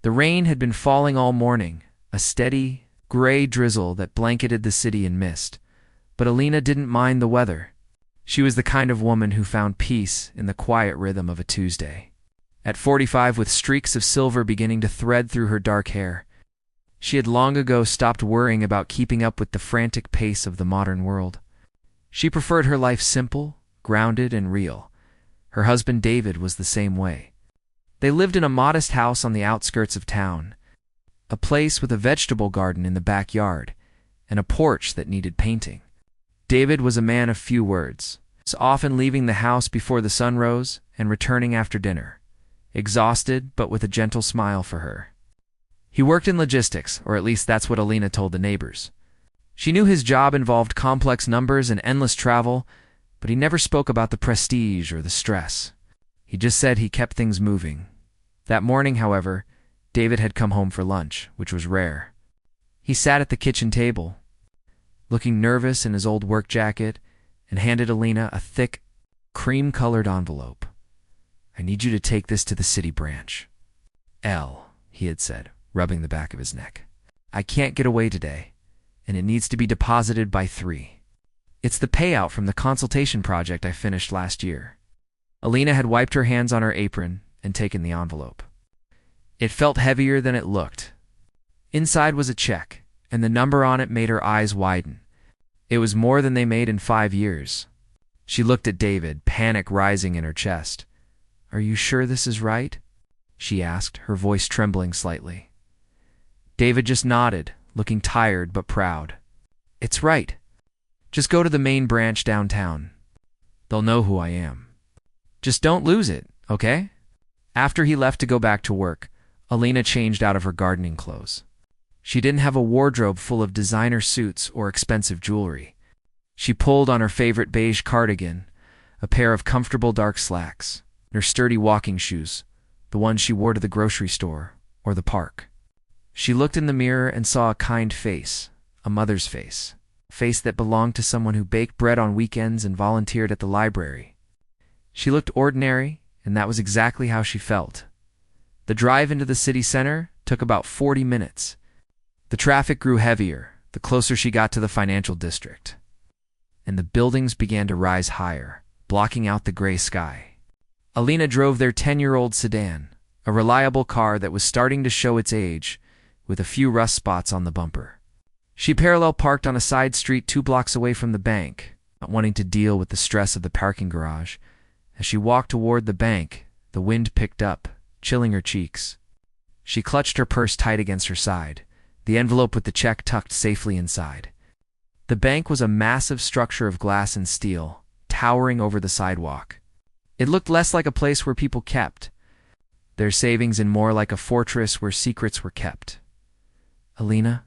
The rain had been falling all morning, a steady, gray drizzle that blanketed the city in mist. But Alina didn't mind the weather. She was the kind of woman who found peace in the quiet rhythm of a Tuesday. At 45, with streaks of silver beginning to thread through her dark hair, she had long ago stopped worrying about keeping up with the frantic pace of the modern world. She preferred her life simple, grounded, and real. Her husband David was the same way. They lived in a modest house on the outskirts of town, a place with a vegetable garden in the backyard, and a porch that needed painting. David was a man of few words, often leaving the house before the sun rose and returning after dinner, exhausted but with a gentle smile for her. He worked in logistics, or at least that's what Alina told the neighbors. She knew his job involved complex numbers and endless travel, but he never spoke about the prestige or the stress. He just said he kept things moving. That morning, however, David had come home for lunch, which was rare. He sat at the kitchen table, looking nervous in his old work jacket, and handed Alina a thick, cream-colored envelope. "I need you to take this to the city branch." "L," he had said, rubbing the back of his neck. "I can't get away today, and it needs to be deposited by 3. It's the payout from the consultation project I finished last year." Alina had wiped her hands on her apron and taken the envelope. It felt heavier than it looked. Inside was a check, and the number on it made her eyes widen. It was more than they made in 5 years. She looked at David, panic rising in her chest. "Are you sure this is right?" she asked, her voice trembling slightly. David just nodded, looking tired but proud. "It's right. Just go to the main branch downtown. They'll know who I am. Just don't lose it, okay?" After he left to go back to work, Alina changed out of her gardening clothes. She didn't have a wardrobe full of designer suits or expensive jewelry. She pulled on her favorite beige cardigan, a pair of comfortable dark slacks, and her sturdy walking shoes, the ones she wore to the grocery store or the park. She looked in the mirror and saw a kind face, a mother's face, a face that belonged to someone who baked bread on weekends and volunteered at the library. She looked ordinary, and that was exactly how she felt. The drive into the city center took about 40 minutes. The traffic grew heavier the closer she got to the financial district, and the buildings began to rise higher, blocking out the gray sky. Alina drove their 10-year-old sedan, a reliable car that was starting to show its age, with a few rust spots on the bumper. She parallel parked on a side street 2 blocks away from the bank, not wanting to deal with the stress of the parking garage. As she walked toward the bank, the wind picked up, chilling her cheeks. She clutched her purse tight against her side, the envelope with the check tucked safely inside. The bank was a massive structure of glass and steel, towering over the sidewalk. It looked less like a place where people kept their savings and more like a fortress where secrets were kept. Alina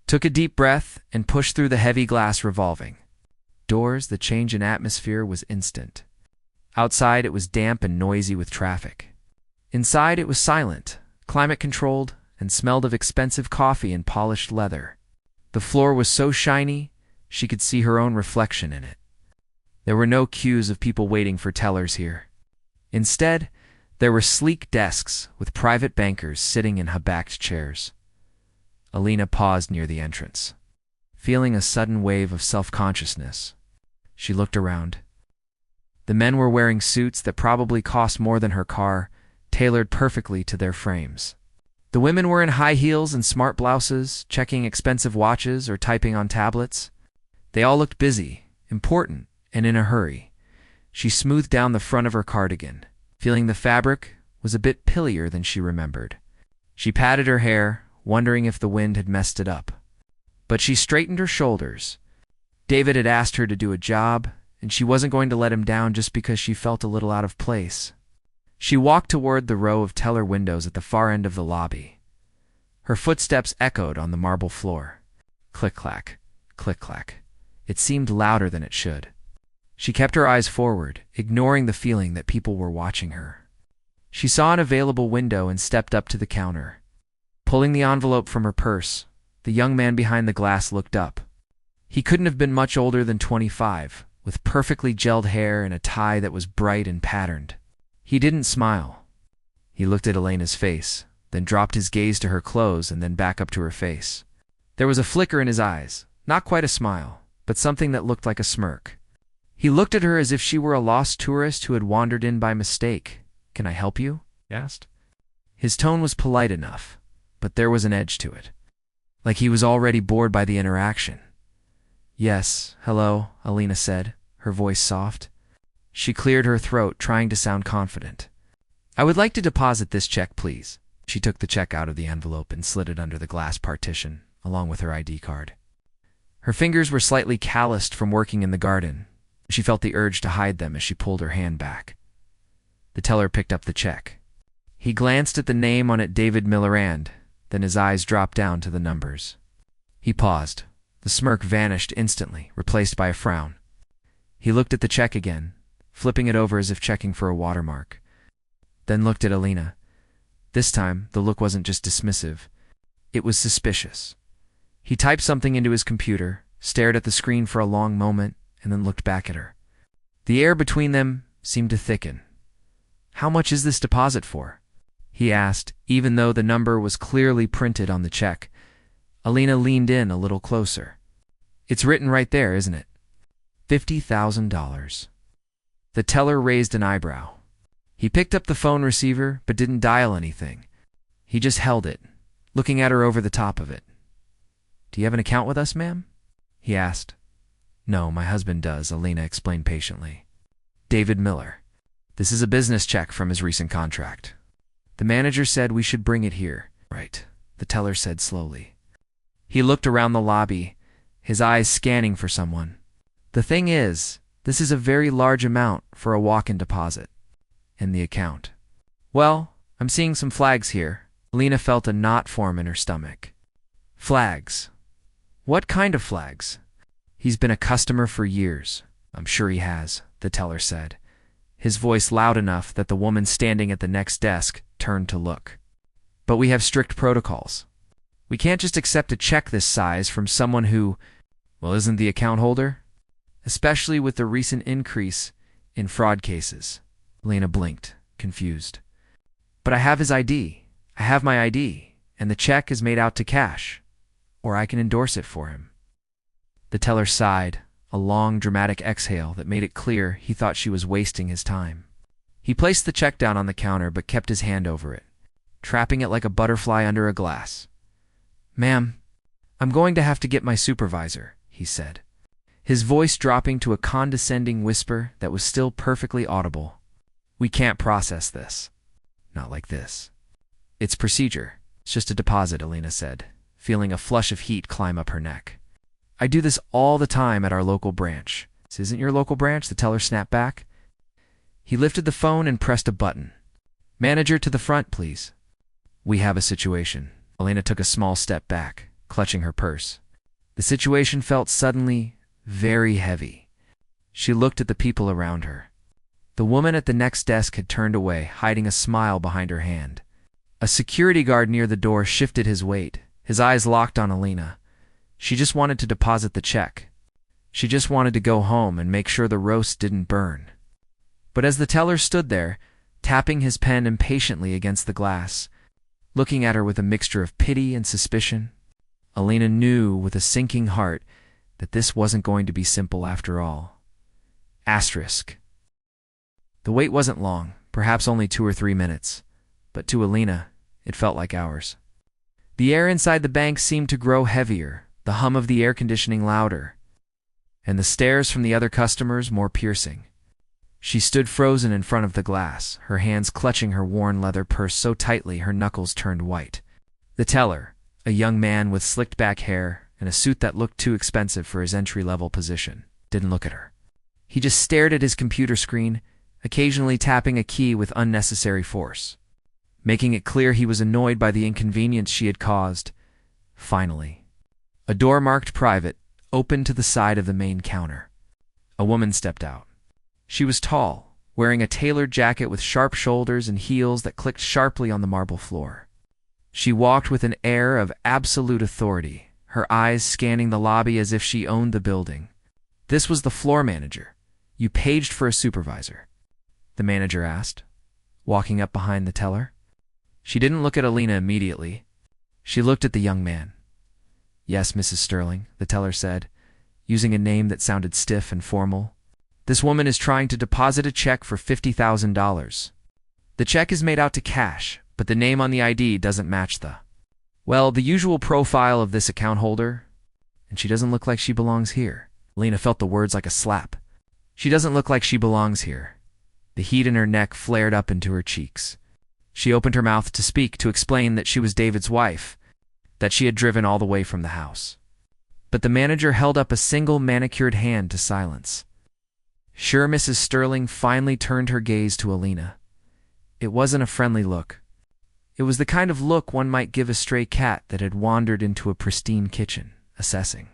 took a deep breath and pushed through the heavy glass revolving doors. The change in atmosphere was instant. Outside it was damp and noisy with traffic. Inside it was silent, climate-controlled, and smelled of expensive coffee and polished leather. The floor was so shiny, she could see her own reflection in it. There were no queues of people waiting for tellers here. Instead, there were sleek desks with private bankers sitting in high-backed chairs. Alina paused near the entrance, feeling a sudden wave of self-consciousness. She looked around. The men were wearing suits that probably cost more than her car, tailored perfectly to their frames. The women were in high heels and smart blouses, checking expensive watches or typing on tablets. They all looked busy, important, and in a hurry. She smoothed down the front of her cardigan, feeling the fabric was a bit pillier than she remembered. She patted her hair, wondering if the wind had messed it up. But she straightened her shoulders. David had asked her to do a job, and she wasn't going to let him down just because she felt a little out of place. She walked toward the row of teller windows at the far end of the lobby. Her footsteps echoed on the marble floor. Click-clack, click-clack. It seemed louder than it should. She kept her eyes forward, ignoring the feeling that people were watching her. She saw an available window and stepped up to the counter. Pulling the envelope from her purse, the young man behind the glass looked up. He couldn't have been much older than 25, with perfectly gelled hair and a tie that was bright and patterned. He didn't smile. He looked at Elena's face, then dropped his gaze to her clothes and then back up to her face. There was a flicker in his eyes, not quite a smile, but something that looked like a smirk. He looked at her as if she were a lost tourist who had wandered in by mistake. "Can I help you?" he asked. His tone was polite enough, but there was an edge to it, like he was already bored by the interaction. "Yes, hello," Alina said, her voice soft. She cleared her throat, trying to sound confident. "I would like to deposit this check, please." She took the check out of the envelope and slid it under the glass partition, along with her ID card. Her fingers were slightly calloused from working in the garden. She felt the urge to hide them as she pulled her hand back. The teller picked up the check. He glanced at the name on it, David Millerand, then his eyes dropped down to the numbers. He paused. The smirk vanished instantly, replaced by a frown. He looked at the check again, flipping it over as if checking for a watermark. Then looked at Alina. This time, the look wasn't just dismissive. It was suspicious. He typed something into his computer, stared at the screen for a long moment, and then looked back at her. The air between them seemed to thicken. "How much is this deposit for?" he asked, even though the number was clearly printed on the check. Alina leaned in a little closer. "It's written right there, isn't it?" $50,000. The teller raised an eyebrow. He picked up the phone receiver, but didn't dial anything. He just held it, looking at her over the top of it. "Do you have an account with us, ma'am?" he asked. "No, my husband does," Alina explained patiently. "David Miller. This is a business check from his recent contract. The manager said we should bring it here." "Right," the teller said slowly. He looked around the lobby, his eyes scanning for someone. "The thing is, this is a very large amount for a walk-in deposit. And the account. Well, I'm seeing some flags here." Alina felt a knot form in her stomach. "Flags? What kind of flags?" "He's been a customer for years." "I'm sure he has," the teller said, his voice loud enough that the woman standing at the next desk turned to look. "But we have strict protocols. We can't just accept a check this size from someone who, well, isn't the account holder? Especially with the recent increase in fraud cases." Alina blinked, confused. "But I have his ID. I have my ID, and the check is made out to cash. Or I can endorse it for him." The teller sighed, a long, dramatic exhale that made it clear he thought she was wasting his time. He placed the check down on the counter but kept his hand over it, trapping it like a butterfly under a glass. "Ma'am, I'm going to have to get my supervisor," he said, his voice dropping to a condescending whisper that was still perfectly audible. "We can't process this. Not like this." "It's procedure. It's just a deposit," Alina said, feeling a flush of heat climb up her neck. "I do this all the time at our local branch." "This isn't your local branch," the teller snapped back. He lifted the phone and pressed a button. "Manager to the front, please." "We have a situation." Alina took a small step back, clutching her purse. The situation felt suddenly very heavy. She looked at the people around her. The woman at the next desk had turned away, hiding a smile behind her hand. A security guard near the door shifted his weight, his eyes locked on Alina. She just wanted to deposit the check. She just wanted to go home and make sure the roast didn't burn. But as the teller stood there, tapping his pen impatiently against the glass, looking at her with a mixture of pity and suspicion, Alina knew with a sinking heart that this wasn't going to be simple after all. Asterisk. The wait wasn't long, perhaps only 2 or 3 minutes, but to Alina, it felt like hours. The air inside the bank seemed to grow heavier, the hum of the air conditioning louder, and the stares from the other customers more piercing. She stood frozen in front of the glass, her hands clutching her worn leather purse so tightly her knuckles turned white. The teller, a young man with slicked back hair and a suit that looked too expensive for his entry-level position, didn't look at her. He just stared at his computer screen, occasionally tapping a key with unnecessary force, making it clear he was annoyed by the inconvenience she had caused. Finally, a door marked private opened to the side of the main counter. A woman stepped out. She was tall, wearing a tailored jacket with sharp shoulders and heels that clicked sharply on the marble floor. She walked with an air of absolute authority, her eyes scanning the lobby as if she owned the building. "This was the floor manager. You paged for a supervisor?" the manager asked, walking up behind the teller. She didn't look at Alina immediately. She looked at the young man. "Yes, Mrs. Sterling," the teller said, using a name that sounded stiff and formal. "This woman is trying to deposit a check for $50,000. The check is made out to cash, but the name on the ID doesn't match the usual profile of this account holder, and she doesn't look like she belongs here." Alina felt the words like a slap. She doesn't look like she belongs here. The heat in her neck flared up into her cheeks. She opened her mouth to speak, to explain that she was David's wife, that she had driven all the way from the house. But the manager held up a single manicured hand to silence. Sure, Mrs. Sterling finally turned her gaze to Alina. It wasn't a friendly look. It was the kind of look one might give a stray cat that had wandered into a pristine kitchen, assessing.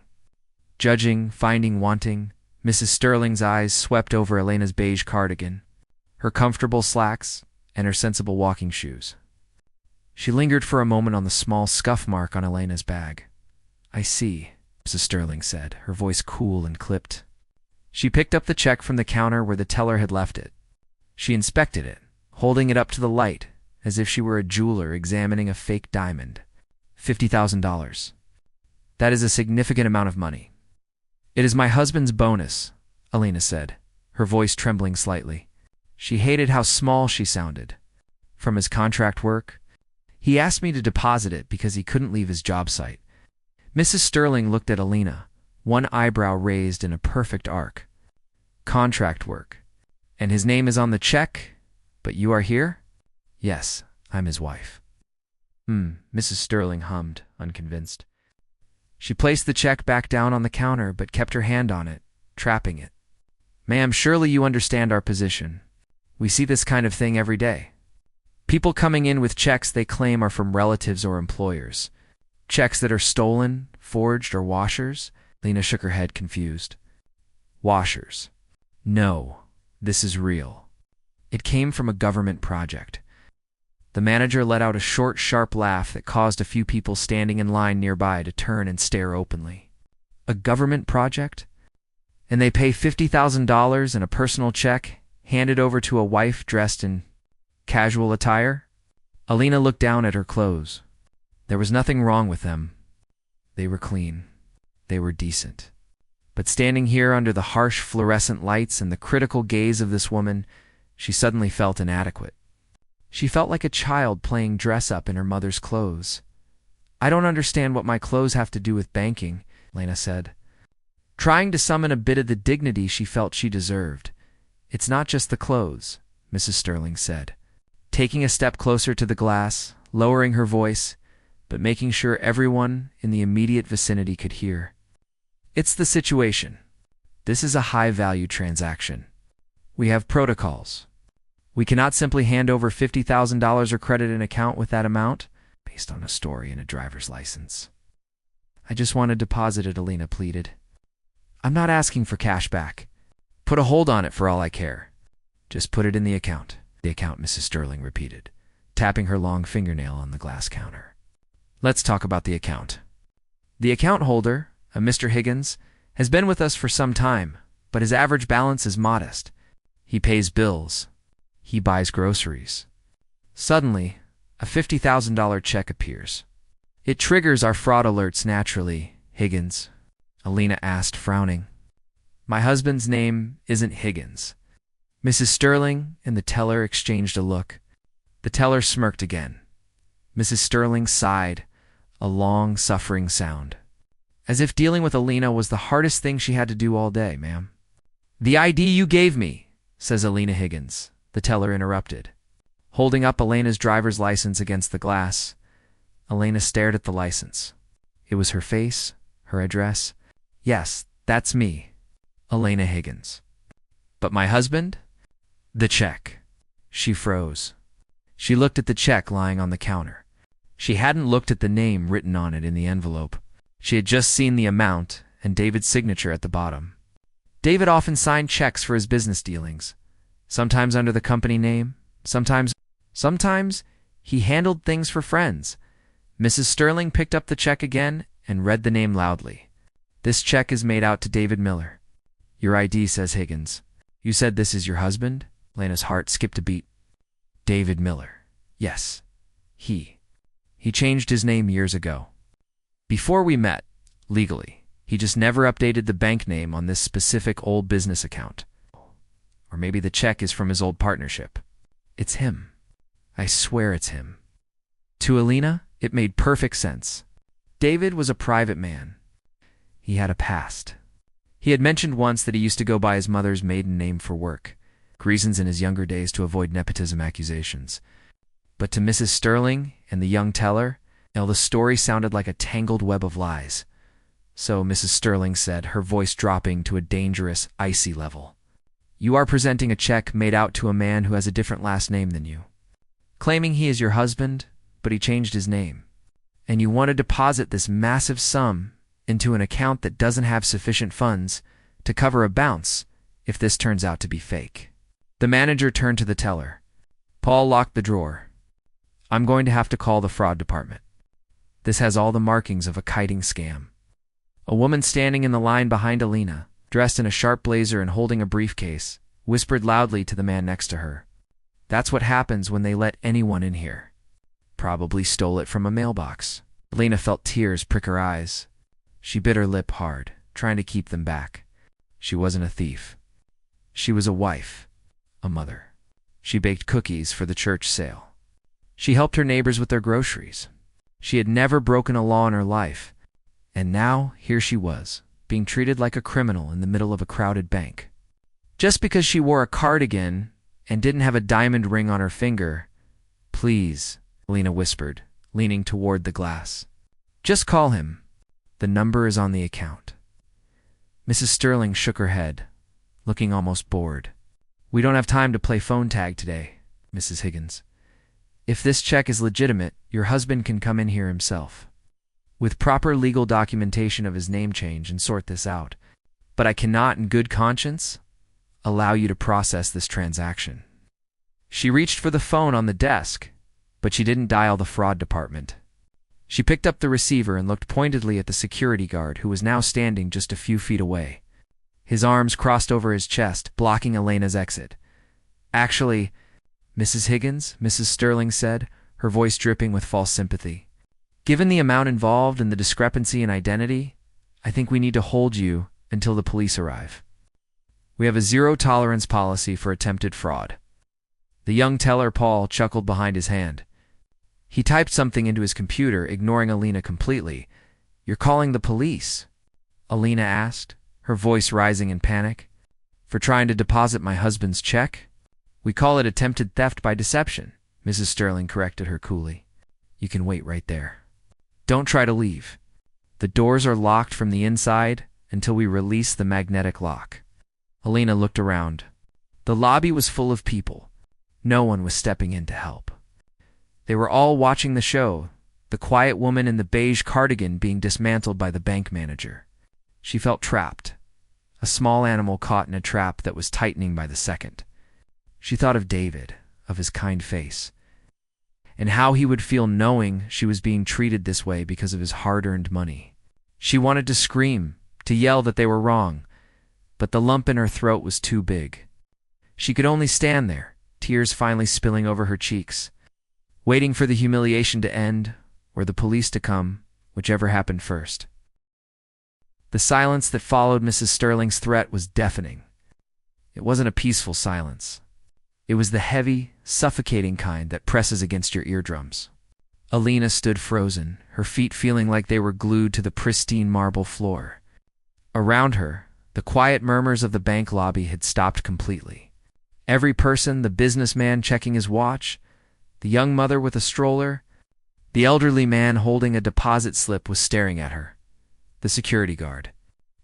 Judging, finding, wanting, Mrs. Sterling's eyes swept over Elena's beige cardigan, her comfortable slacks, and her sensible walking shoes. She lingered for a moment on the small scuff mark on Elena's bag. "I see," Mrs. Sterling said, her voice cool and clipped. She picked up the check from the counter where the teller had left it. She inspected it, holding it up to the light, as if she were a jeweler examining a fake diamond. $50,000. That is a significant amount of money. "It is my husband's bonus," Alina said, her voice trembling slightly. She hated how small she sounded. "From his contract work. He asked me to deposit it because he couldn't leave his job site." Mrs. Sterling looked at Alina, one eyebrow raised in a perfect arc. "Contract work. And his name is on the check, but you are here?" "Yes, I'm his wife." Mrs. Sterling hummed, unconvinced. She placed the check back down on the counter but kept her hand on it, trapping it. "Ma'am, surely you understand our position. We see this kind of thing every day. People coming in with checks they claim are from relatives or employers. Checks that are stolen, forged, or washers." Lena shook her head, confused. "Washers. No, this is real. It came from a government project." The manager let out a short, sharp laugh that caused a few people standing in line nearby to turn and stare openly. "A government project? And they pay $50,000 in a personal check, handed over to a wife dressed in casual attire?" Alina looked down at her clothes. There was nothing wrong with them. They were clean. They were decent. But standing here under the harsh fluorescent lights and the critical gaze of this woman, she suddenly felt inadequate. She felt like a child playing dress-up in her mother's clothes. "I don't understand what my clothes have to do with banking," Lena said, trying to summon a bit of the dignity she felt she deserved. "It's not just the clothes," Mrs. Sterling said, taking a step closer to the glass, lowering her voice, but making sure everyone in the immediate vicinity could hear. "It's the situation. This is a high-value transaction. We have protocols. We cannot simply hand over $50,000 or credit an account with that amount, based on a story and a driver's license." "I just want to deposit it," Alina pleaded. "I'm not asking for cash back. Put a hold on it for all I care. Just put it in the account." "The account," Mrs. Sterling repeated, tapping her long fingernail on the glass counter. "Let's talk about the account. The account holder, a Mr. Higgins, has been with us for some time, but his average balance is modest. He pays bills. He buys groceries. Suddenly, a $50,000 check appears. It triggers our fraud alerts naturally." "Higgins?" Alina asked, frowning. "My husband's name isn't Higgins." Mrs. Sterling and the teller exchanged a look. The teller smirked again. Mrs. Sterling sighed, a long, suffering sound, as if dealing with Alina was the hardest thing she had to do all day. "Ma'am." "The ID you gave me says Alina Higgins," the teller interrupted, holding up Elena's driver's license against the glass. Elena stared at the license. It was her face, her address. "Yes, that's me, Elena Higgins. But my husband?" "The check." She froze. She looked at the check lying on the counter. She hadn't looked at the name written on it in the envelope. She had just seen the amount and David's signature at the bottom. David often signed checks for his business dealings, sometimes under the company name, sometimes he handled things for friends. Mrs. Sterling picked up the check again and read the name loudly. "This check is made out to David Miller. Your ID says Higgins. You said this is your husband?" Lena's heart skipped a beat. "David Miller. Yes. He changed his name years ago. Before we met, legally, he just never updated the bank name on this specific old business account. Or maybe the check is from his old partnership. It's him. I swear it's him. To Alina, it made perfect sense. David was a private man. He had a past. He had mentioned once that he used to go by his mother's maiden name for work, reasons in his younger days to avoid nepotism accusations. But to Mrs. Sterling and the young teller, the story sounded like a tangled web of lies. So Mrs. Sterling said, her voice dropping to a dangerous, icy level. You are presenting a check made out to a man who has a different last name than you, claiming he is your husband, but he changed his name. And you want to deposit this massive sum into an account that doesn't have sufficient funds to cover a bounce if this turns out to be fake. The manager turned to the teller. Paul locked the drawer. I'm going to have to call the fraud department. This has all the markings of a kiting scam. A woman standing in the line behind Alina, dressed in a sharp blazer and holding a briefcase, whispered loudly to the man next to her. That's what happens when they let anyone in here. Probably stole it from a mailbox. Alina felt tears prick her eyes. She bit her lip hard, trying to keep them back. She wasn't a thief. She was a wife, a mother. She baked cookies for the church sale. She helped her neighbors with their groceries. She had never broken a law in her life. And now, here she was, being treated like a criminal in the middle of a crowded bank. Just because she wore a cardigan and didn't have a diamond ring on her finger. Please, Alina whispered, leaning toward the glass. Just call him. The number is on the account. Mrs. Sterling shook her head, looking almost bored. We don't have time to play phone tag today, Mrs. Higgins. If this check is legitimate, your husband can come in here himself, with proper legal documentation of his name change, and sort this out. But I cannot, in good conscience, allow you to process this transaction. She reached for the phone on the desk, but she didn't dial the fraud department. She picked up the receiver and looked pointedly at the security guard, who was now standing just a few feet away. His arms crossed over his chest, blocking Elena's exit. Actually, Mrs. Higgins, Mrs. Sterling said, her voice dripping with false sympathy. Given the amount involved and the discrepancy in identity, I think we need to hold you until the police arrive. We have a zero-tolerance policy for attempted fraud. The young teller, Paul, chuckled behind his hand. He typed something into his computer, ignoring Alina completely. You're calling the police? Alina asked, her voice rising in panic. For trying to deposit my husband's check? We call it attempted theft by deception, Mrs. Sterling corrected her coolly. You can wait right there. Don't try to leave. The doors are locked from the inside until we release the magnetic lock. Alina looked around. The lobby was full of people. No one was stepping in to help. They were all watching the show, the quiet woman in the beige cardigan being dismantled by the bank manager. She felt trapped, a small animal caught in a trap that was tightening by the second. She thought of David, of his kind face, and how he would feel knowing she was being treated this way because of his hard-earned money. She wanted to scream, to yell that they were wrong, but the lump in her throat was too big. She could only stand there, tears finally spilling over her cheeks, waiting for the humiliation to end or the police to come, whichever happened first. The silence that followed Mrs. Sterling's threat was deafening. It wasn't a peaceful silence. It was the heavy, suffocating kind that presses against your eardrums. Alina stood frozen, her feet feeling like they were glued to the pristine marble floor. Around her, the quiet murmurs of the bank lobby had stopped completely. Every person, the businessman checking his watch, the young mother with a stroller, the elderly man holding a deposit slip, was staring at her. The security guard,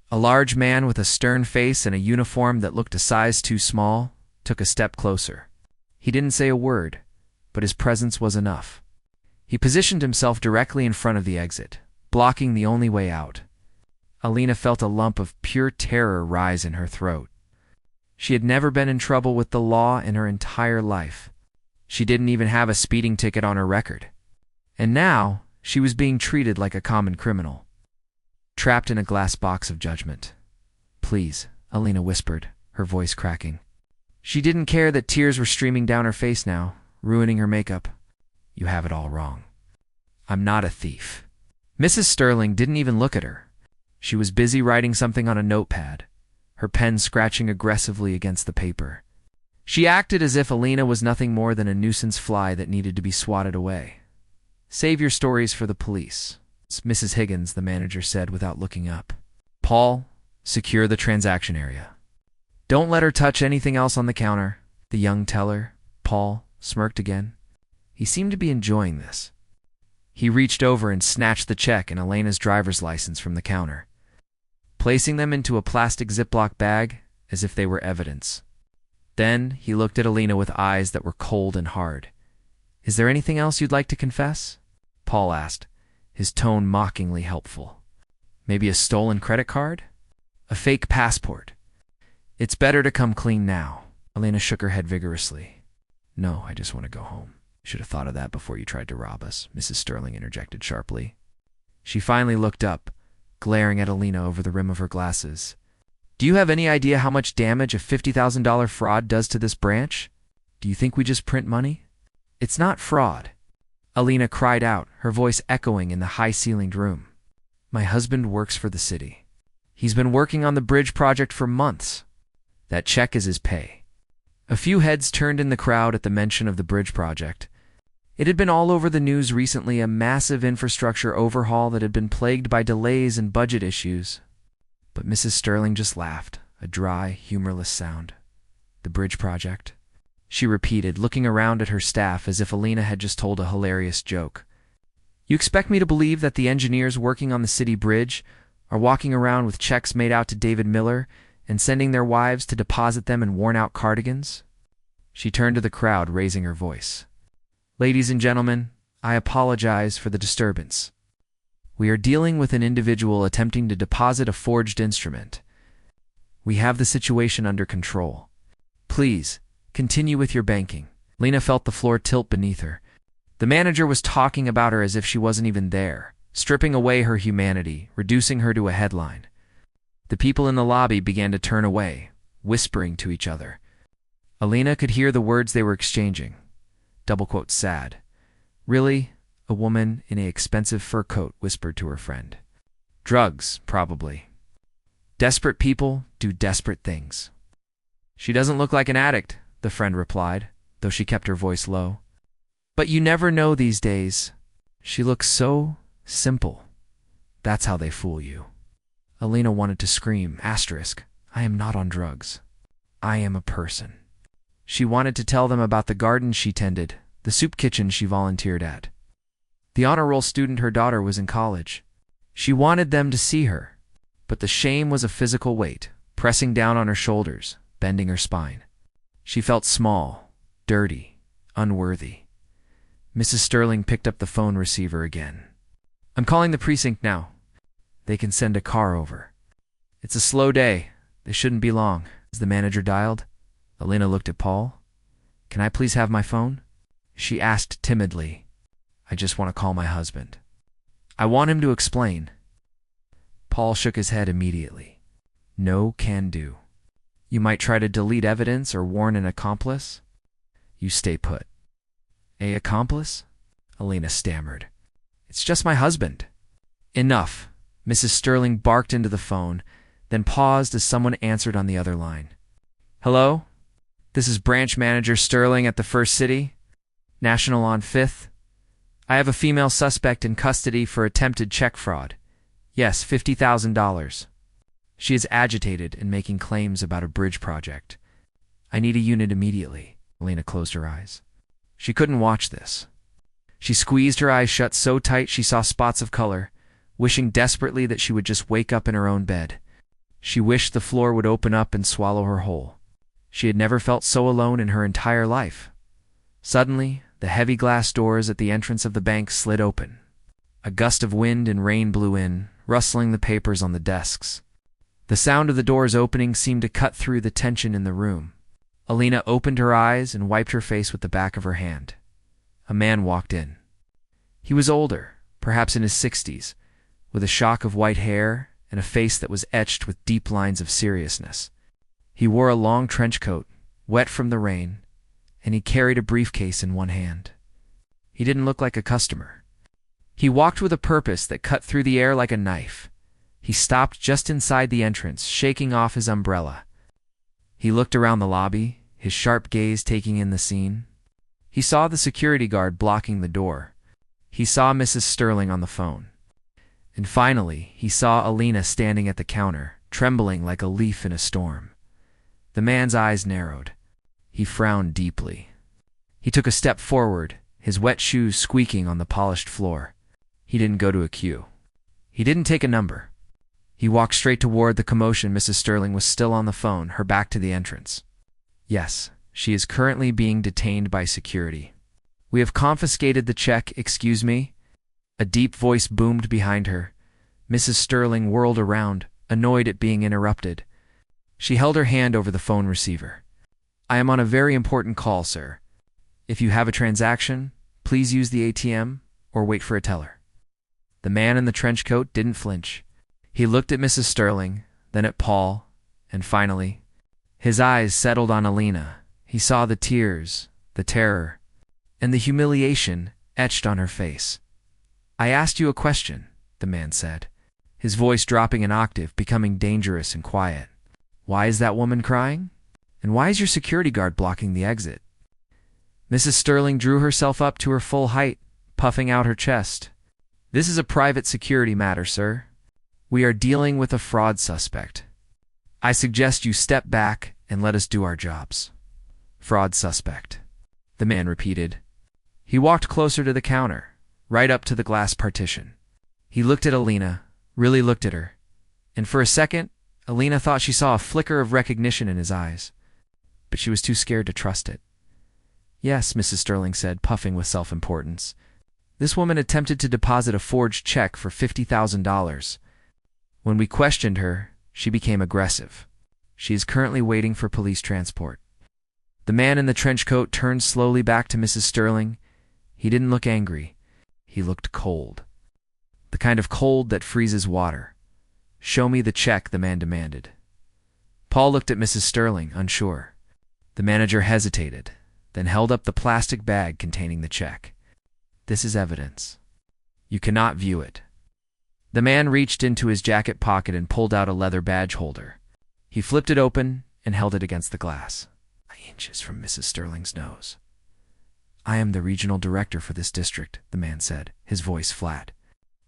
a large man with a stern face and a uniform that looked a size too small, took a step closer. He didn't say a word, but his presence was enough. He positioned himself directly in front of the exit, blocking the only way out. Alina felt a lump of pure terror rise in her throat. She had never been in trouble with the law in her entire life. She didn't even have a speeding ticket on her record. And now, she was being treated like a common criminal, trapped in a glass box of judgment. Please, Alina whispered, her voice cracking. She didn't care that tears were streaming down her face now, ruining her makeup. You have it all wrong. I'm not a thief." Mrs. Sterling didn't even look at her. She was busy writing something on a notepad, her pen scratching aggressively against the paper. She acted as if Alina was nothing more than a nuisance fly that needed to be swatted away. "Save your stories for the police," Mrs. Higgins, the manager, said without looking up. "Paul, secure the transaction area. Don't let her touch anything else on the counter." The young teller, Paul, smirked again. He seemed to be enjoying this. He reached over and snatched the check and Elena's driver's license from the counter, placing them into a plastic Ziploc bag as if they were evidence. Then he looked at Alina with eyes that were cold and hard. "Is there anything else you'd like to confess?" Paul asked, his tone mockingly helpful. "Maybe a stolen credit card? A fake passport? It's better to come clean now." Alina shook her head vigorously. "No, I just want to go home." "Should have thought of that before you tried to rob us," Mrs. Sterling interjected sharply. She finally looked up, glaring at Alina over the rim of her glasses. "Do you have any idea how much damage a $50,000 fraud does to this branch? Do you think we just print money?" "It's not fraud," Alina cried out, her voice echoing in the high-ceilinged room. "My husband works for the city. He's been working on the bridge project for months. That check is his pay." A few heads turned in the crowd at the mention of the bridge project. It had been all over the news recently, a massive infrastructure overhaul that had been plagued by delays and budget issues. But Mrs. Sterling just laughed, a dry, humorless sound. "The bridge project?" she repeated, looking around at her staff as if Alina had just told a hilarious joke. "You expect me to believe that the engineers working on the city bridge are walking around with checks made out to David Miller and sending their wives to deposit them in worn-out cardigans?" She turned to the crowd, raising her voice. "Ladies and gentlemen, I apologize for the disturbance. We are dealing with an individual attempting to deposit a forged instrument. We have the situation under control. Please, continue with your banking." Lena felt the floor tilt beneath her. The manager was talking about her as if she wasn't even there, stripping away her humanity, reducing her to a headline. The people in the lobby began to turn away, whispering to each other. Alina could hear the words they were exchanging. Double quote, "sad." "Really?" a woman in an expensive fur coat whispered to her friend. "Drugs, probably. Desperate people do desperate things." "She doesn't look like an addict," the friend replied, though she kept her voice low. "But you never know these days. She looks so simple. That's how they fool you." Alina wanted to scream, "I am not on drugs. I am a person." She wanted to tell them about the garden she tended, the soup kitchen she volunteered at, the honor roll student her daughter was in college. She wanted them to see her, but the shame was a physical weight, pressing down on her shoulders, bending her spine. She felt small, dirty, unworthy. Mrs. Sterling picked up the phone receiver again. "I'm calling the precinct now. They can send a car over. It's a slow day. They shouldn't be long." As the manager dialed, Alina looked at Paul. "Can I please have my phone?" she asked timidly. "I just want to call my husband. I want him to explain." Paul shook his head immediately. "No can do. You might try to delete evidence or warn an accomplice. You stay put." "A accomplice?" Alina stammered. "It's just my husband." "Enough." Mrs. Sterling barked into the phone, then paused as someone answered on the other line. "Hello? This is Branch Manager Sterling at the First City, National on 5th. I have a female suspect in custody for attempted check fraud. Yes, $50,000. She is agitated and making claims about a bridge project. I need a unit immediately." Alina closed her eyes. She couldn't watch this. She squeezed her eyes shut so tight she saw spots of color, wishing desperately that she would just wake up in her own bed. She wished the floor would open up and swallow her whole. She had never felt so alone in her entire life. Suddenly, the heavy glass doors at the entrance of the bank slid open. A gust of wind and rain blew in, rustling the papers on the desks. The sound of the doors opening seemed to cut through the tension in the room. Alina opened her eyes and wiped her face with the back of her hand. A man walked in. He was older, perhaps in his 60s, with a shock of white hair and a face that was etched with deep lines of seriousness. He wore a long trench coat, wet from the rain, and he carried a briefcase in one hand. He didn't look like a customer. He walked with a purpose that cut through the air like a knife. He stopped just inside the entrance, shaking off his umbrella. He looked around the lobby, his sharp gaze taking in the scene. He saw the security guard blocking the door. He saw Mrs. Sterling on the phone. And finally, he saw Alina standing at the counter, trembling like a leaf in a storm. The man's eyes narrowed. He frowned deeply. He took a step forward, his wet shoes squeaking on the polished floor. He didn't go to a queue. He didn't take a number. He walked straight toward the commotion. Mrs. Sterling was still on the phone, her back to the entrance. Yes, she is currently being detained by security. We have confiscated the check, excuse me? A deep voice boomed behind her. Mrs. Sterling whirled around, annoyed at being interrupted. She held her hand over the phone receiver. I am on a very important call, sir. If you have a transaction, please use the ATM or wait for a teller. The man in the trench coat didn't flinch. He looked at Mrs. Sterling, then at Paul, and finally, his eyes settled on Alina. He saw the tears, the terror, and the humiliation etched on her face. I asked you a question, the man said, his voice dropping an octave, becoming dangerous and quiet. Why is that woman crying? And why is your security guard blocking the exit? Mrs. Sterling drew herself up to her full height, puffing out her chest. This is a private security matter, sir. We are dealing with a fraud suspect. I suggest you step back and let us do our jobs. Fraud suspect, the man repeated. He walked closer to the counter, right up to the glass partition. He looked at Alina, really looked at her, and for a second, Alina thought she saw a flicker of recognition in his eyes, but she was too scared to trust it. Yes, Mrs. Sterling said, puffing with self-importance. This woman attempted to deposit a forged check for $50,000. When we questioned her, she became aggressive. She is currently waiting for police transport. The man in the trench coat turned slowly back to Mrs. Sterling. He didn't look angry. He looked cold. The kind of cold that freezes water. Show me the check, the man demanded. Paul looked at Mrs. Sterling, unsure. The manager hesitated, then held up the plastic bag containing the check. This is evidence. You cannot view it. The man reached into his jacket pocket and pulled out a leather badge holder. He flipped it open and held it against the glass, inches from Mrs. Sterling's nose. I am the regional director for this district, the man said, his voice flat.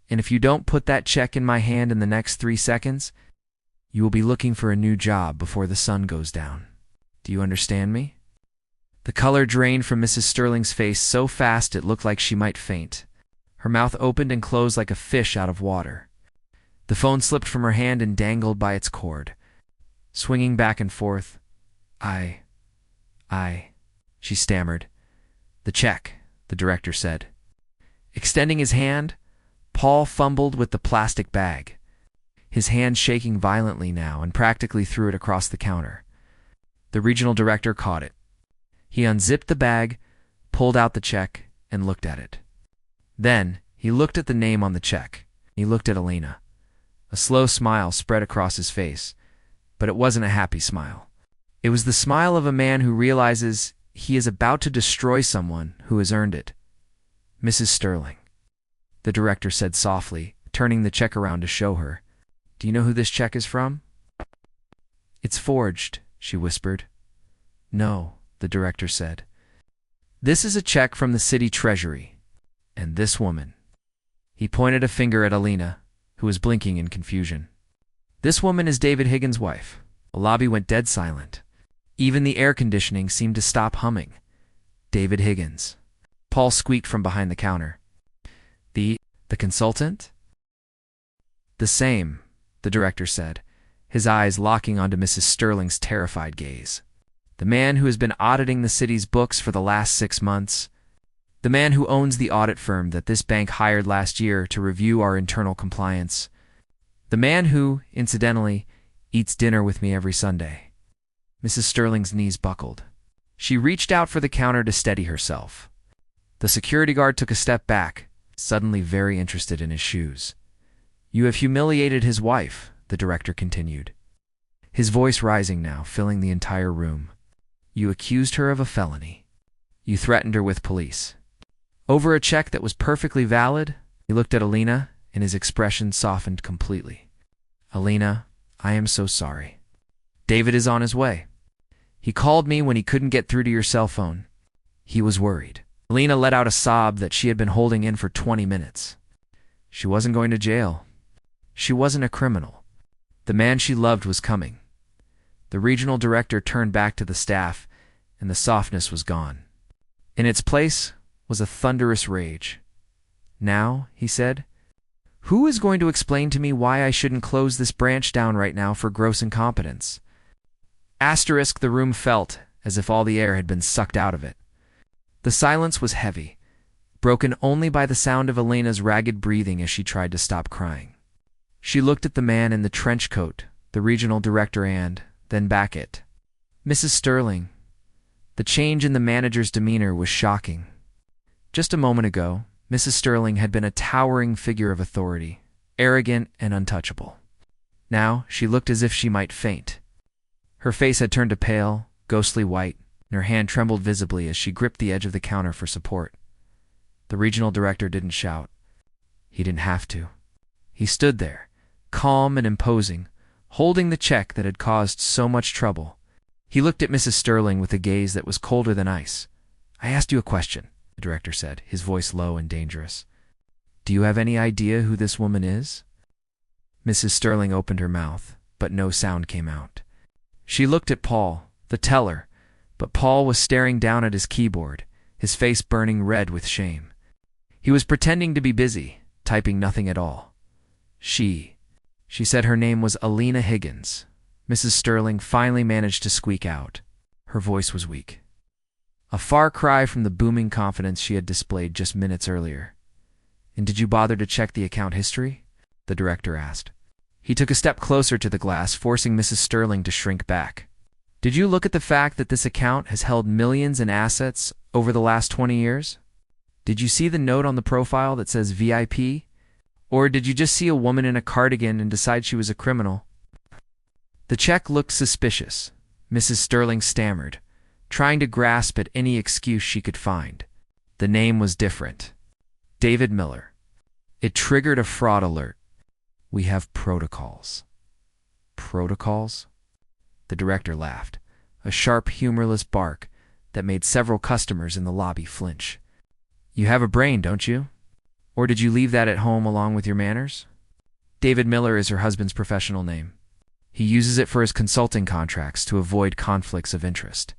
And if you don't put that check in my hand in the next 3 seconds, you will be looking for a new job before the sun goes down. Do you understand me? The color drained from Mrs. Sterling's face so fast it looked like she might faint. Her mouth opened and closed like a fish out of water. The phone slipped from her hand and dangled by its cord. Swinging back and forth, she stammered. The check, the director said. Extending his hand, Paul fumbled with the plastic bag, his hand shaking violently now, and practically threw it across the counter. The regional director caught it. He unzipped the bag, pulled out the check, and looked at it. Then, he looked at the name on the check. He looked at Alina. A slow smile spread across his face, but it wasn't a happy smile. It was the smile of a man who realizes he is about to destroy someone who has earned it. Mrs. Sterling, the director said softly, turning the check around to show her. Do you know who this check is from? It's forged, she whispered. No, the director said. This is a check from the city treasury. And this woman. He pointed a finger at Alina, who was blinking in confusion. This woman is David Higgins' wife. The lobby went dead silent. Even the air conditioning seemed to stop humming. David Higgins. Paul squeaked from behind the counter. The consultant? The same, the director said, his eyes locking onto Mrs. Sterling's terrified gaze. The man who has been auditing the city's books for the last 6 months. The man who owns the audit firm that this bank hired last year to review our internal compliance. The man who, incidentally, eats dinner with me every Sunday. Mrs. Sterling's knees buckled. She reached out for the counter to steady herself. The security guard took a step back, suddenly very interested in his shoes. You have humiliated his wife, the director continued, his voice rising now, filling the entire room. You accused her of a felony. You threatened her with police. Over a check that was perfectly valid? He looked at Alina, and his expression softened completely. Alina, I am so sorry. David is on his way. He called me when he couldn't get through to your cell phone. He was worried. Alina let out a sob that she had been holding in for 20 minutes. She wasn't going to jail. She wasn't a criminal. The man she loved was coming. The regional director turned back to the staff, and the softness was gone. In its place was a thunderous rage. Now, he said, who is going to explain to me why I shouldn't close this branch down right now for gross incompetence? Asterisk, the room felt as if all the air had been sucked out of it. The silence was heavy, broken only by the sound of Elena's ragged breathing as she tried to stop crying. She looked at the man in the trench coat, the regional director, and then back at Mrs. Sterling. The change in the manager's demeanor was shocking. Just a moment ago, Mrs. Sterling had been a towering figure of authority, arrogant and untouchable. Now she looked as if she might faint. Her face had turned a pale, ghostly white, and her hand trembled visibly as she gripped the edge of the counter for support. The regional director didn't shout. He didn't have to. He stood there, calm and imposing, holding the check that had caused so much trouble. He looked at Mrs. Sterling with a gaze that was colder than ice. I asked you a question, the director said, his voice low and dangerous. Do you have any idea who this woman is? Mrs. Sterling opened her mouth, but no sound came out. She looked at Paul, the teller, but Paul was staring down at his keyboard, his face burning red with shame. He was pretending to be busy, typing nothing at all. She said her name was Alina Higgins. Mrs. Sterling finally managed to squeak out. Her voice was weak. A far cry from the booming confidence she had displayed just minutes earlier. And did you bother to check the account history? The director asked. He took a step closer to the glass, forcing Mrs. Sterling to shrink back. Did you look at the fact that this account has held millions in assets over the last 20 years? Did you see the note on the profile that says VIP? Or did you just see a woman in a cardigan and decide she was a criminal? The check looked suspicious, Mrs. Sterling stammered, trying to grasp at any excuse she could find. The name was different. David Miller. It triggered a fraud alert. We have protocols. Protocols? The director laughed, a sharp, humorless bark that made several customers in the lobby flinch. You have a brain, don't you? Or did you leave that at home along with your manners? David Miller is her husband's professional name. He uses it for his consulting contracts to avoid conflicts of interest.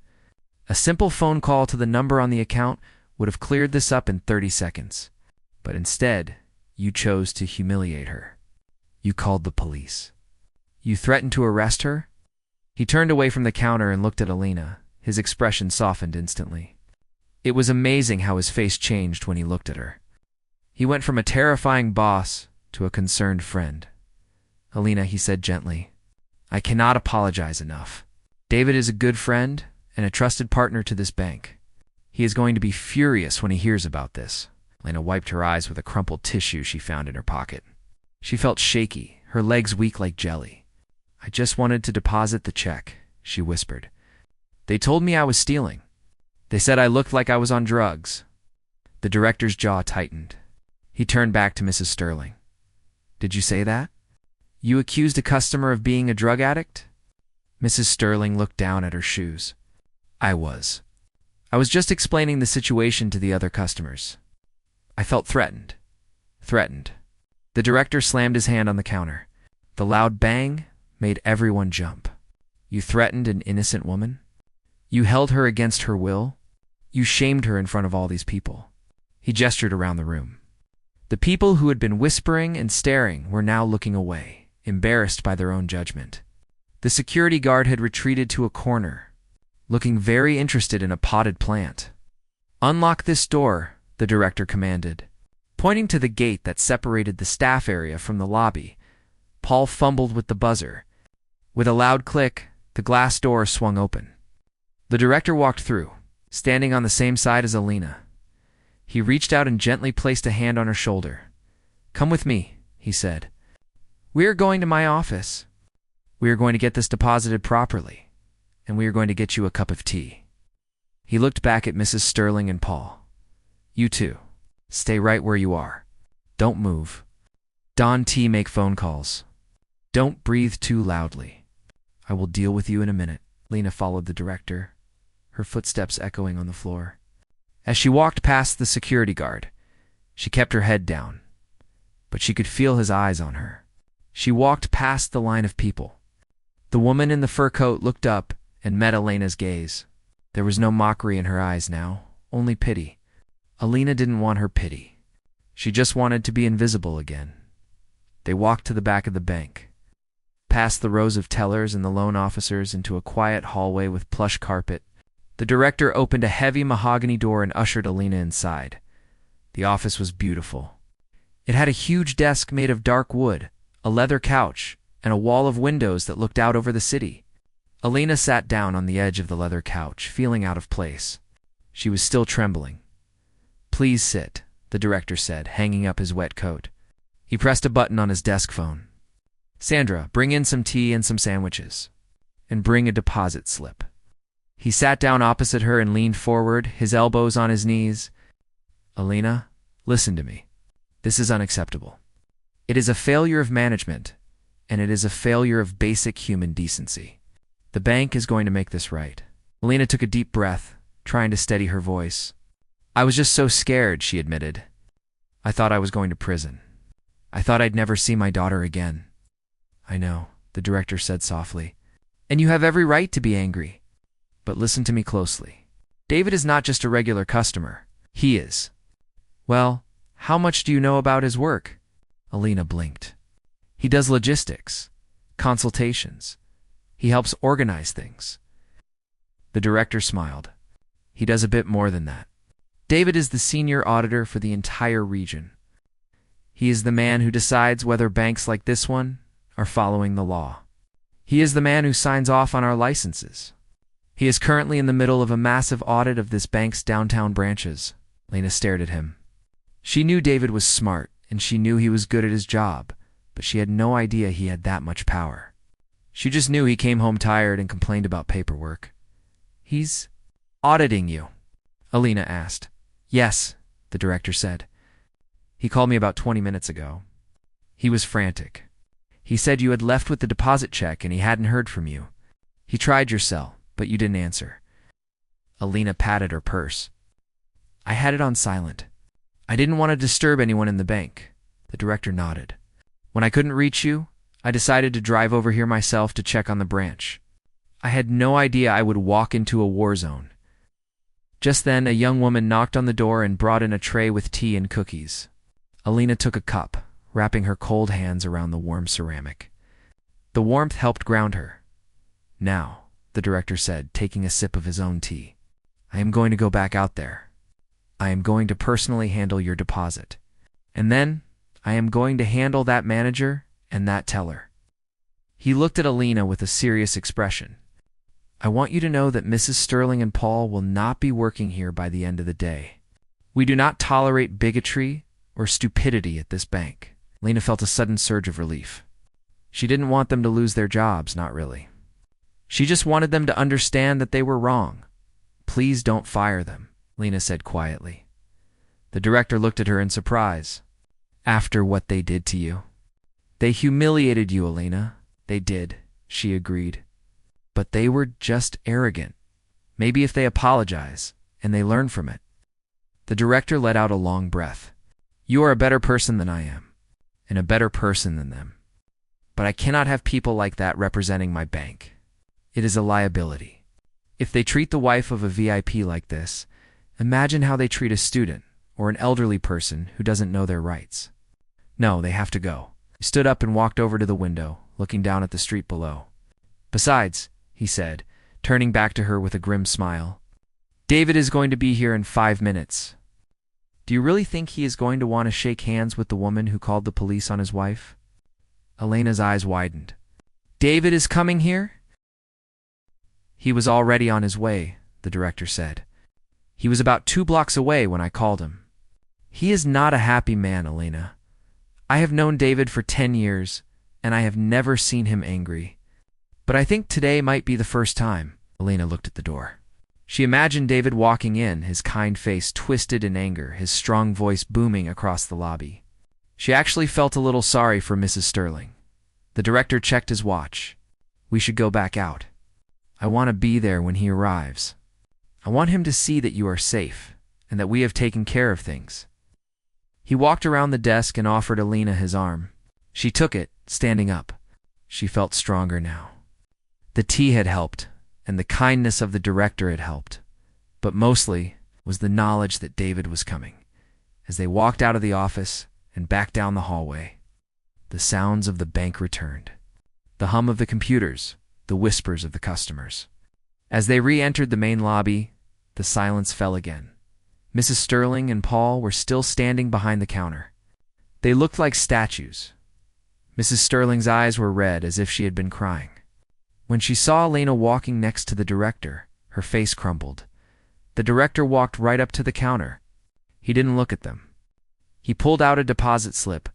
A simple phone call to the number on the account would have cleared this up in 30 seconds. But instead, you chose to humiliate her. You called the police. You threatened to arrest her? He turned away from the counter and looked at Alina. His expression softened instantly. It was amazing how his face changed when he looked at her. He went from a terrifying boss to a concerned friend. Alina, he said gently, I cannot apologize enough. David is a good friend and a trusted partner to this bank. He is going to be furious when he hears about this. Alina wiped her eyes with a crumpled tissue she found in her pocket. She felt shaky, her legs weak like jelly. I just wanted to deposit the check, she whispered. They told me I was stealing. They said I looked like I was on drugs. The director's jaw tightened. He turned back to Mrs. Sterling. Did you say that? You accused a customer of being a drug addict? Mrs. Sterling looked down at her shoes. I was just explaining the situation to the other customers. I felt threatened. Threatened. The director slammed his hand on the counter. The loud bang made everyone jump. You threatened an innocent woman? You held her against her will? You shamed her in front of all these people. He gestured around the room. The people who had been whispering and staring were now looking away, embarrassed by their own judgment. The security guard had retreated to a corner, looking very interested in a potted plant. Unlock this door, the director commanded. Pointing to the gate that separated the staff area from the lobby, Paul fumbled with the buzzer. With a loud click, the glass door swung open. The director walked through, standing on the same side as Alina. He reached out and gently placed a hand on her shoulder. Come with me, he said. We are going to my office. We are going to get this deposited properly, and we are going to get you a cup of tea. He looked back at Mrs. Sterling and Paul. You too. Stay right where you are. Don't move. Don T. Make phone calls. Don't breathe too loudly. I will deal with you in a minute. Lena followed the director, her footsteps echoing on the floor. As she walked past the security guard, she kept her head down, but she could feel his eyes on her. She walked past the line of people. The woman in the fur coat looked up and met Elena's gaze. There was no mockery in her eyes now, only pity. Elena didn't want her pity. She just wanted to be invisible again. They walked to the back of the bank, past the rows of tellers and the loan officers into a quiet hallway with plush carpet. The director opened a heavy mahogany door and ushered Elena inside. The office was beautiful. It had a huge desk made of dark wood, a leather couch, and a wall of windows that looked out over the city. Elena sat down on the edge of the leather couch, feeling out of place. She was still trembling. "Please sit," the director said, hanging up his wet coat. He pressed a button on his desk phone. "Sandra, bring in some tea and some sandwiches. And bring a deposit slip." He sat down opposite her and leaned forward, his elbows on his knees. "Elena, listen to me. This is unacceptable. It is a failure of management, and it is a failure of basic human decency. The bank is going to make this right." Elena took a deep breath, trying to steady her voice. "I was just so scared," she admitted. "I thought I was going to prison. I thought I'd never see my daughter again." "I know," the director said softly. "And you have every right to be angry. But listen to me closely. David is not just a regular customer. He is. Well, how much do you know about his work?" Elena blinked. "He does logistics, consultations. He helps organize things." The director smiled. "He does a bit more than that. David is the senior auditor for the entire region. He is the man who decides whether banks like this one are following the law. He is the man who signs off on our licenses. He is currently in the middle of a massive audit of this bank's downtown branches." Lena stared at him. She knew David was smart, and she knew he was good at his job, but she had no idea he had that much power. She just knew he came home tired and complained about paperwork. "He's auditing you?" Elena asked. "Yes," the director said. "He called me about 20 minutes ago. He was frantic. He said you had left with the deposit check and he hadn't heard from you. He tried your cell, but you didn't answer." Elena patted her purse. "I had it on silent. I didn't want to disturb anyone in the bank." The director nodded. "When I couldn't reach you, I decided to drive over here myself to check on the branch. I had no idea I would walk into a war zone." Just then, a young woman knocked on the door and brought in a tray with tea and cookies. Elena took a cup, wrapping her cold hands around the warm ceramic. The warmth helped ground her. "Now," the director said, taking a sip of his own tea, "I am going to go back out there. I am going to personally handle your deposit. And then I am going to handle that manager and that teller." He looked at Elena with a serious expression. "I want you to know that Mrs. Sterling and Paul will not be working here by the end of the day. We do not tolerate bigotry or stupidity at this bank." Lena felt a sudden surge of relief. She didn't want them to lose their jobs, not really. She just wanted them to understand that they were wrong. "Please don't fire them," Lena said quietly. The director looked at her in surprise. "After what they did to you?" "They humiliated you, Elena. They did," she agreed. "But they were just arrogant. Maybe if they apologize and they learn from it." The director let out a long breath. "You are a better person than I am, and a better person than them. But I cannot have people like that representing my bank. It is a liability. If they treat the wife of a VIP like this, imagine how they treat a student or an elderly person who doesn't know their rights. No, they have to go." He stood up and walked over to the window, looking down at the street below. "Besides," he said, turning back to her with a grim smile, "David is going to be here in 5 minutes. Do you really think he is going to want to shake hands with the woman who called the police on his wife?" Elena's eyes widened. "David is coming here?" "He was already on his way," the director said. "He was about 2 blocks away when I called him. He is not a happy man, Elena. I have known David for 10 years, and I have never seen him angry. But I think today might be the first time." Elena looked at the door. She imagined David walking in, his kind face twisted in anger, his strong voice booming across the lobby. She actually felt a little sorry for Mrs. Sterling. The director checked his watch. "We should go back out. I want to be there when he arrives. I want him to see that you are safe and that we have taken care of things." He walked around the desk and offered Alina his arm. She took it, standing up. She felt stronger now. The tea had helped, and the kindness of the director had helped, but mostly was the knowledge that David was coming. As they walked out of the office and back down the hallway, the sounds of the bank returned. The hum of the computers, the whispers of the customers. As they re-entered the main lobby, the silence fell again. Mrs. Sterling and Paul were still standing behind the counter. They looked like statues. Mrs. Sterling's eyes were red as if she had been crying. When she saw Alina walking next to the director, her face crumbled. The director walked right up to the counter. He didn't look at them. He pulled out a deposit slip,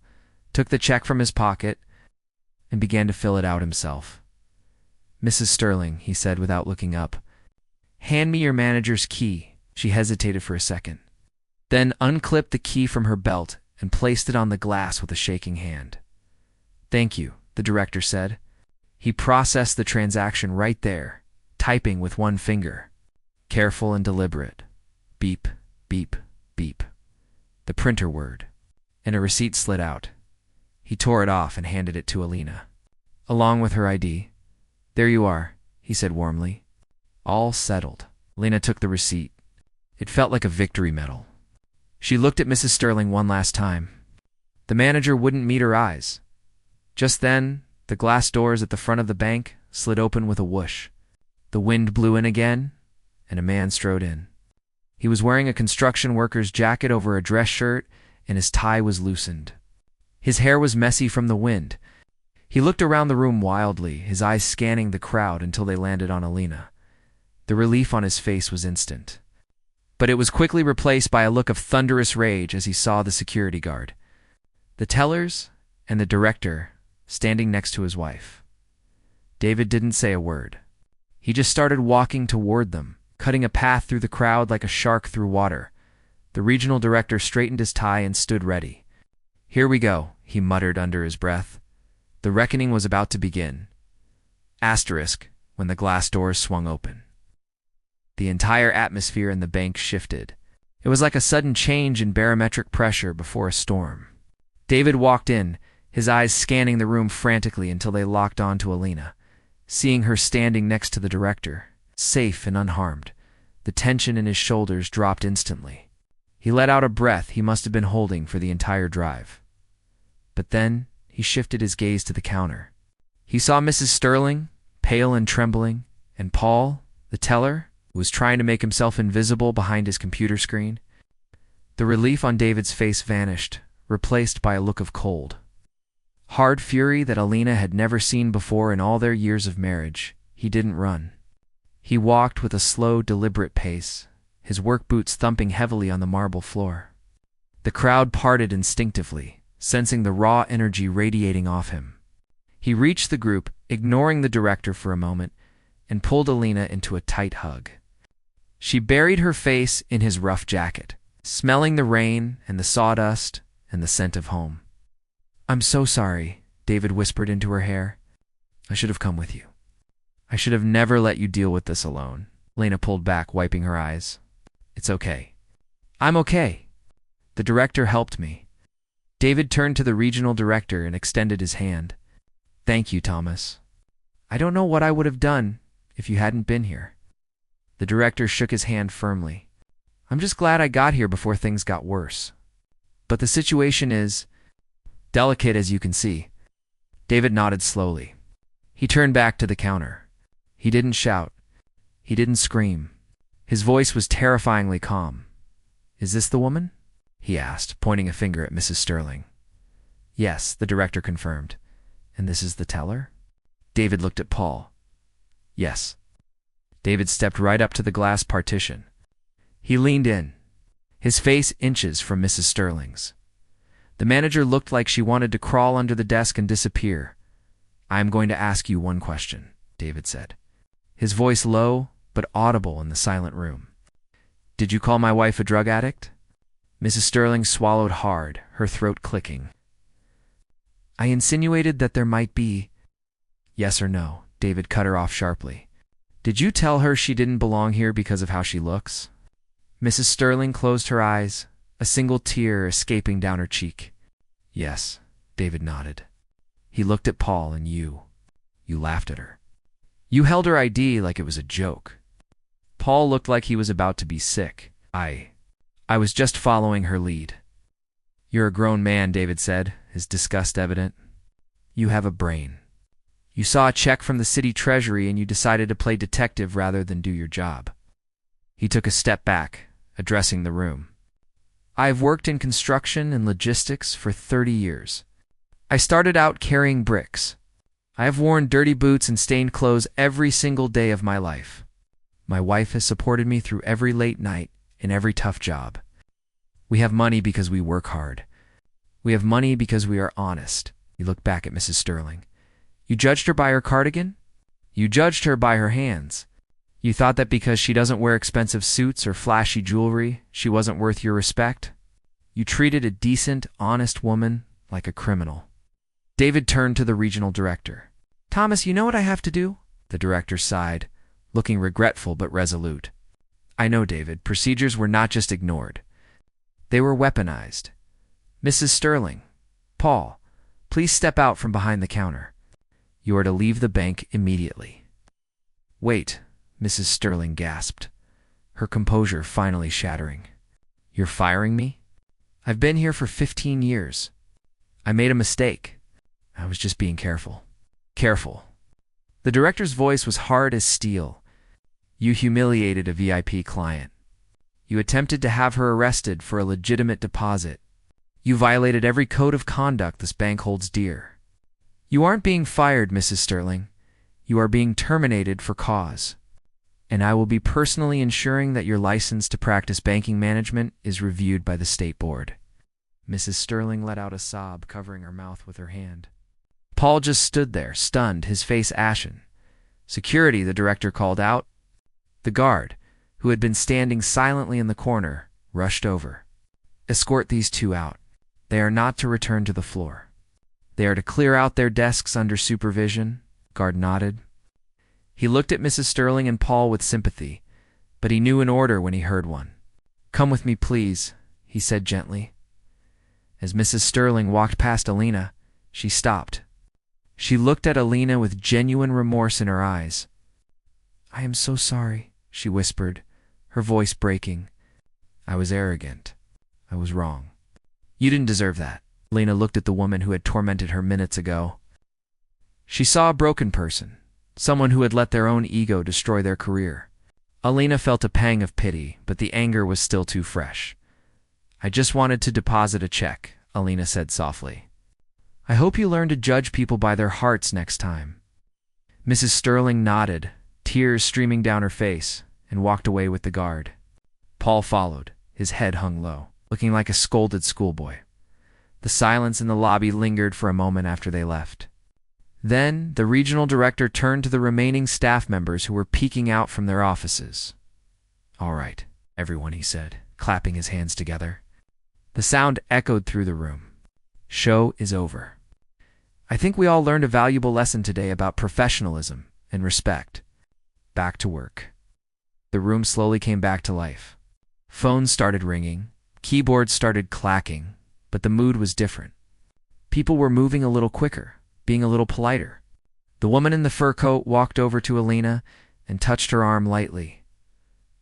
took the check from his pocket, and began to fill it out himself. "Mrs. Sterling," he said without looking up, "hand me your manager's key." She hesitated for a second, then unclipped the key from her belt and placed it on the glass with a shaking hand. "Thank you," the director said. He processed the transaction right there, typing with one finger. Careful and deliberate. Beep, beep, beep. The printer whirred, and a receipt slid out. He tore it off and handed it to Alina, along with her ID. "There you are," he said warmly. "All settled." Alina took the receipt. It felt like a victory medal. She looked at Mrs. Sterling one last time. The manager wouldn't meet her eyes. Just then, the glass doors at the front of the bank slid open with a whoosh. The wind blew in again, and a man strode in. He was wearing a construction worker's jacket over a dress shirt, and his tie was loosened. His hair was messy from the wind. He looked around the room wildly, his eyes scanning the crowd until they landed on Alina. The relief on his face was instant. But it was quickly replaced by a look of thunderous rage as he saw the security guard, the tellers, and the director standing next to his wife. David didn't say a word. He just started walking toward them, cutting a path through the crowd like a shark through water. The regional director straightened his tie and stood ready. "Here we go," he muttered under his breath. The reckoning was about to begin. Asterisk, when the glass doors swung open. The entire atmosphere in the bank shifted. It was like a sudden change in barometric pressure before a storm. David walked in, his eyes scanning the room frantically until they locked onto Alina. Seeing her standing next to the director, safe and unharmed, the tension in his shoulders dropped instantly. He let out a breath he must have been holding for the entire drive. But then he shifted his gaze to the counter. He saw Mrs. Sterling, pale and trembling, and Paul, the teller, who was trying to make himself invisible behind his computer screen. The relief on David's face vanished, replaced by a look of cold, hard fury that Alina had never seen before in all their years of marriage. He didn't run. He walked with a slow, deliberate pace, his work boots thumping heavily on the marble floor. The crowd parted instinctively, sensing the raw energy radiating off him. He reached the group, ignoring the director for a moment, and pulled Alina into a tight hug. She buried her face in his rough jacket, smelling the rain and the sawdust and the scent of home. "I'm so sorry," David whispered into her hair. "I should have come with you. I should have never let you deal with this alone." Alina pulled back, wiping her eyes. "It's okay. I'm okay. The director helped me." David turned to the regional director and extended his hand. "Thank you, Thomas. I don't know what I would have done if you hadn't been here." The director shook his hand firmly. "I'm just glad I got here before things got worse. But the situation is delicate, as you can see." David nodded slowly. He turned back to the counter. He didn't shout. He didn't scream. His voice was terrifyingly calm. "Is this the woman?" he asked, pointing a finger at Mrs. Sterling. "Yes," the director confirmed. "And this is the teller?" David looked at Paul. "Yes." David stepped right up to the glass partition. He leaned in, his face inches from Mrs. Sterling's. The manager looked like she wanted to crawl under the desk and disappear. "I'm going to ask you one question," David said, his voice low but audible in the silent room. "Did you call my wife a drug addict?" Mrs. Sterling swallowed hard, her throat clicking. "I insinuated that there might be—" "Yes or no?" David cut her off sharply. "Did you tell her she didn't belong here because of how she looks?" Mrs. Sterling closed her eyes, a single tear escaping down her cheek. "Yes," David nodded. He looked at Paul and you. You laughed at her. You held her ID like it was a joke. Paul looked like he was about to be sick. I was just following her lead." "You're a grown man," David said, his disgust evident. "You have a brain. You saw a check from the city treasury and you decided to play detective rather than do your job." He took a step back, addressing the room. "I've worked in construction and logistics for 30 years. I started out carrying bricks. I have worn dirty boots and stained clothes every single day of my life. My wife has supported me through every late night and every tough job. We have money because we work hard. We have money because we are honest." He looked back at Mrs. Sterling. "You judged her by her cardigan? You judged her by her hands. You thought that because she doesn't wear expensive suits or flashy jewelry, she wasn't worth your respect? You treated a decent, honest woman like a criminal." David turned to the regional director. "Thomas, you know what I have to do?" The director sighed, looking regretful but resolute. "I know, David. Procedures were not just ignored. They were weaponized. Mrs. Sterling, Paul, please step out from behind the counter. You are to leave the bank immediately." "Wait," Mrs. Sterling gasped, her composure finally shattering. "You're firing me? I've been here for 15 years. I made a mistake. I was just being careful." "Careful." The director's voice was hard as steel. "You humiliated a VIP client. You attempted to have her arrested for a legitimate deposit. You violated every code of conduct this bank holds dear. You aren't being fired, Mrs. Sterling. You are being terminated for cause. And I will be personally ensuring that your license to practice banking management is reviewed by the state board." Mrs. Sterling let out a sob, covering her mouth with her hand. Paul just stood there, stunned, his face ashen. "Security," the director called out. The guard, who had been standing silently in the corner, rushed over. "Escort these two out. They are not to return to the floor. They are to clear out their desks under supervision." Guard nodded. He looked at Mrs. Sterling and Paul with sympathy, but he knew an order when he heard one. "Come with me, please," he said gently. As Mrs. Sterling walked past Alina, she stopped. She looked at Alina with genuine remorse in her eyes. "I am so sorry," she whispered, her voice breaking. "I was arrogant. I was wrong." "You didn't deserve that." Alina looked at the woman who had tormented her minutes ago. She saw a broken person, someone who had let their own ego destroy their career. Alina felt a pang of pity, but the anger was still too fresh. "I just wanted to deposit a check," Alina said softly. "I hope you learn to judge people by their hearts next time." Mrs. Sterling nodded, tears streaming down her face, and walked away with the guard. Paul followed, his head hung low, looking like a scolded schoolboy. The silence in the lobby lingered for a moment after they left. Then the regional director turned to the remaining staff members who were peeking out from their offices. "All right, everyone," he said, clapping his hands together. The sound echoed through the room. "Show is over. I think we all learned a valuable lesson today about professionalism and respect. Back to work." The room slowly came back to life. Phones started ringing, keyboards started clacking, but the mood was different. People were moving a little quicker, being a little politer. The woman in the fur coat walked over to Alina and touched her arm lightly.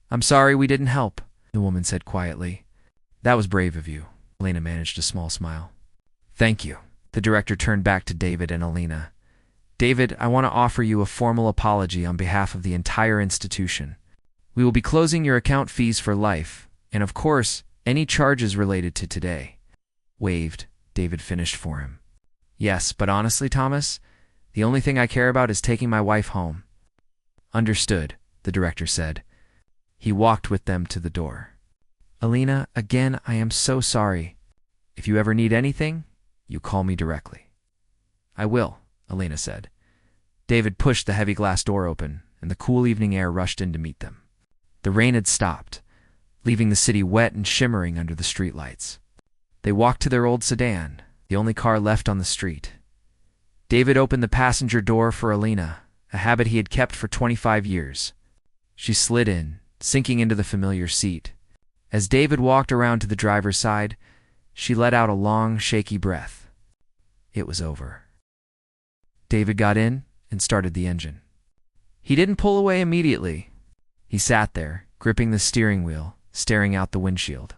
"I'm sorry we didn't help," the woman said quietly. "That was brave of you." Alina managed a small smile. "Thank you." The director turned back to David and Alina. "David, I want to offer you a formal apology on behalf of the entire institution. We will be closing your account fees for life, and of course, any charges related to today." "Waived," David finished for him. "Yes, but honestly, Thomas, the only thing I care about is taking my wife home." "Understood," the director said. He walked with them to the door. "Alina, again, I am so sorry. If you ever need anything, you call me directly." "I will," Alina said. David pushed the heavy glass door open, and the cool evening air rushed in to meet them. The rain had stopped, leaving the city wet and shimmering under the streetlights. They walked to their old sedan, the only car left on the street. David opened the passenger door for Alina, a habit he had kept for 25 years. She slid in, sinking into the familiar seat. As David walked around to the driver's side, she let out a long, shaky breath. It was over. David got in and started the engine. He didn't pull away immediately. He sat there, gripping the steering wheel, staring out the windshield.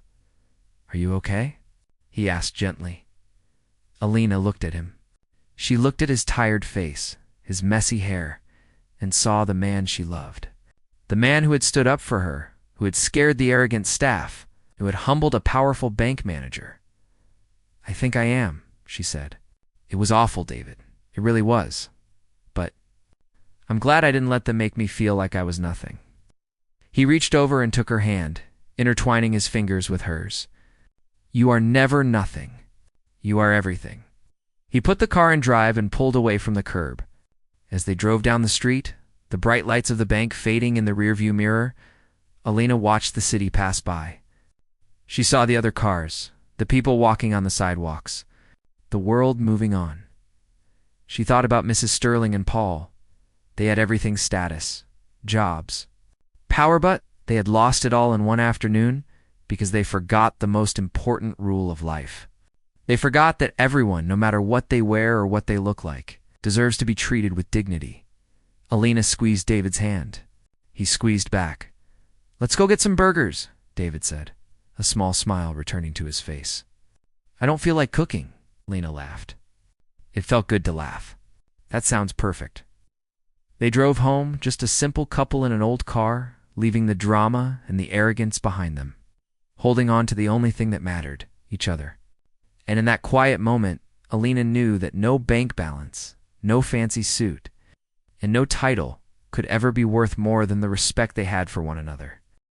"Are you okay?" he asked gently. Alina looked at him. She looked at his tired face, his messy hair, and saw the man she loved. The man who had stood up for her, who had scared the arrogant staff, who had humbled a powerful bank manager. "I think I am," she said. "It was awful, David. It really was. But I'm glad I didn't let them make me feel like I was nothing." He reached over and took her hand, intertwining his fingers with hers. "You are never nothing. You are everything." He put the car in drive and pulled away from the curb. As they drove down the street, the bright lights of the bank fading in the rearview mirror, Alina watched the city pass by. She saw the other cars, the people walking on the sidewalks, the world moving on. She thought about Mrs. Sterling and Paul. They had everything: status, jobs, power, but they had lost it all in one afternoon because they forgot the most important rule of life. They forgot that everyone, no matter what they wear or what they look like, deserves to be treated with dignity. Alina squeezed David's hand. He squeezed back. "Let's go get some burgers," David said, a small smile returning to his face. "I don't feel like cooking," Alina laughed. It felt good to laugh. "That sounds perfect." They drove home, just a simple couple in an old car, leaving the drama and the arrogance behind them, holding on to the only thing that mattered, each other. And in that quiet moment, Alina knew that no bank balance, no fancy suit, and no title could ever be worth more than the respect they had for one another.